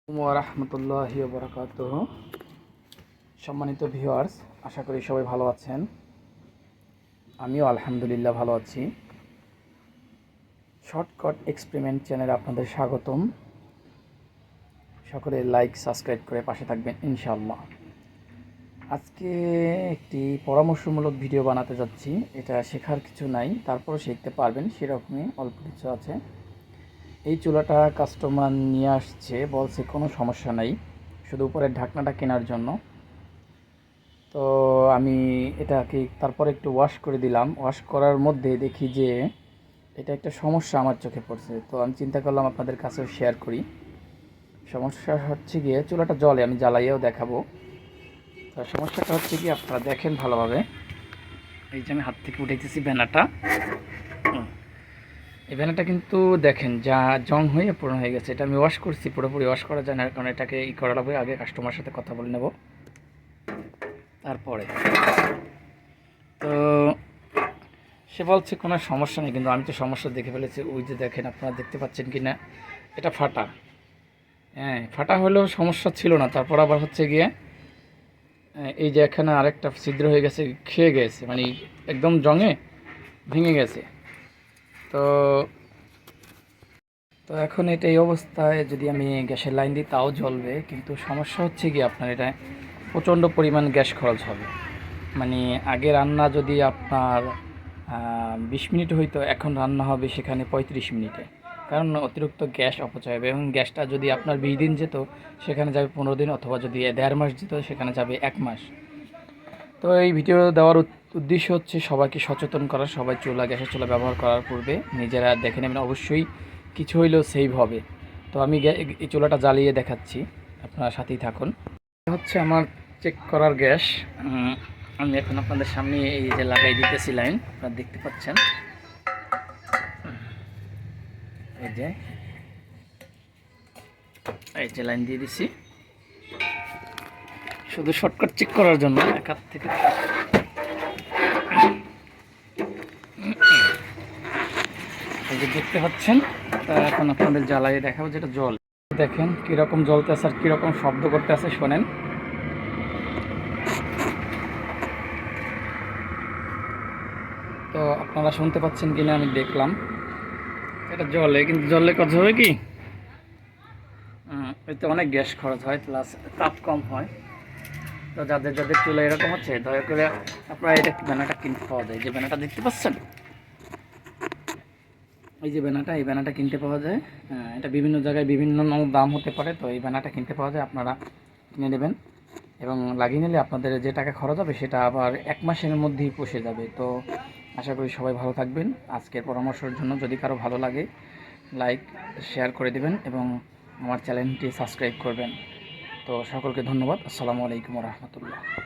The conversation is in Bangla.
রাহমাতুল্লাহি ওয়া বারাকাতুহু। সম্মানিত ভিউয়ার্স, আশা করি সবাই ভালো আছেন। আমিও আলহামদুলিল্লাহ ভালো আছি। শর্টকাট এক্সপেরিমেন্ট চ্যানেলে আপনাদের স্বাগতম। সকলে লাইক সাবস্ক্রাইব করে পাশে থাকবেন ইনশাআল্লাহ। আজকে একটি পরামর্শমূলক ভিডিও বানাতে যাচ্ছি। এটা শেখার কিছু নাই, তারপরও শিখতে পারবেন, সেরকমই অল্প কিছু আছে। এই চুলাটা কাস্টমার নিয়ে আসছে, বলছে কোনো সমস্যা নাই, শুধু উপরের ঢাকনাটা কেনার জন্য। তো আমি এটাকে তারপরে একটু ওয়াশ করে দিলাম। ওয়াশ করার মধ্যে দেখি যে এটা একটা সমস্যা আমার চোখে পড়ছে। তো আমি চিন্তা করলাম আপনাদের কাছেও শেয়ার করি। সমস্যা হচ্ছে গিয়ে চুলাটা জ্বলে, আমি জ্বালাইয়েও দেখাবো। তো সমস্যাটা হচ্ছে কি, আপনারা দেখেন ভালোভাবে। এই যে আমি হাত থেকে উঠাইতেছি ভেনাটা। এই ভেনাটা কিন্তু দেখেন যা জং হয়ে পুরনো হয়ে গেছে। এটা আমি ওয়াশ করছি, পুরোপুরি ওয়াশ করা যায় না, কারণ এটাকে করা লাগবে। আগে কাস্টমার সাথে কথা বলে নেব তারপরে। তো সে বলছে কোনো সমস্যা নেই, কিন্তু আমি তো সমস্যা দেখে ফেলেছি। ওই যে দেখেন, আপনারা দেখতে পাচ্ছেন কি না, এটা ফাটা। হ্যাঁ, ফাটা হলেও সমস্যা ছিল না। তারপর আবার হচ্ছে গিয়ে এই যে এখানে আরেকটা ছিদ্র হয়ে গেছে, খেয়ে গেছে, মানে একদম জঙে ভেঙে গেছে। তো তো এখন এটা এই অবস্থায় যদি আমি গ্যাসের লাইন দিই তাও জ্বলবে, কিন্তু সমস্যা হচ্ছে কি, আপনার এটা প্রচণ্ড পরিমাণ গ্যাস খরচ হবে। মানে আগে রান্না যদি আপনার 20 মিনিট হইতো, এখন রান্না হবে সেখানে 35 মিনিটে, কারণ অতিরিক্ত গ্যাস অপচয় হবে। এবং গ্যাসটা যদি আপনার 20 দিন যেত, সেখানে যাবে 15 দিন, অথবা যদি 1.5 মাস যেত, সেখানে যাবে 1 মাস। তো এই ভিডিও দেওয়ার উদ্দেশ্য হচ্ছে সবাইকে সচেতন করা। সবাই গ্যাসের চুলা ব্যবহার করার পূর্বে নিজেরা দেখে নেবেন, অবশ্যই কিছু হইলেও সেভ হবে। তো আমি এই চুলাটা জ্বালিয়ে দেখাচ্ছি, আপনারা সাথেই থাকুন। হচ্ছে আমার চেক করার গ্যাস। আমি এখন আপনাদের সামনে এই যে লাগাই দিতেছি লাইন, আপনারা দেখতে পাচ্ছেন। এই যে লাইন দিয়ে দিছি, শুধু শর্টকাট চেক করার জন্য। এক হাত থেকে এই যে দেখতে পাচ্ছেন। তা এখন আপনাদের জ্বালিয়ে দেখাবো যেটা জল। দেখেন কীরকম জ্বলতে আছে আর কীরকম শব্দ করতে আছে, শোনেন। তো আপনারা শুনতে পাচ্ছেন কিনা আমি দেখলাম। এটা জলে, কিন্তু জলে কাজ হবে কি, এতে অনেক গ্যাস খরচ হয়, প্লাস তাপ কম হয়। তো যাদের যাদের চুলা এরকম হচ্ছে, দয়া করে আপনারা এটা ব্যানারটা কিনতে পাওয়া যায়। যে ব্যানারটা দেখতে পাচ্ছেন, এই যে ব্যানারটা, এই ব্যানারটা কিনতে পাওয়া যায়। এটা বিভিন্ন জায়গায় বিভিন্ন দাম হতে পারে। তো এই ব্যানারটা কিনতে পাওয়া যায়, আপনারা কিনে নেবেন এবং লাগিয়ে নিলে আপনাদের যে টাকা খরচ হবে সেটা আবার 1 মাসের মধ্যেই পুষে যাবে। তো আশা করি সবাই ভালো থাকবেন। আজকের পরামর্শের জন্য যদি কারো ভালো লাগে, লাইক শেয়ার করে দেবেন এবং আমার চ্যানেলটি সাবস্ক্রাইব করবেন। তো সকলকে ধন্যবাদ। আসসালামু আলাইকুম ওয়া রাহমাতুল্লাহ।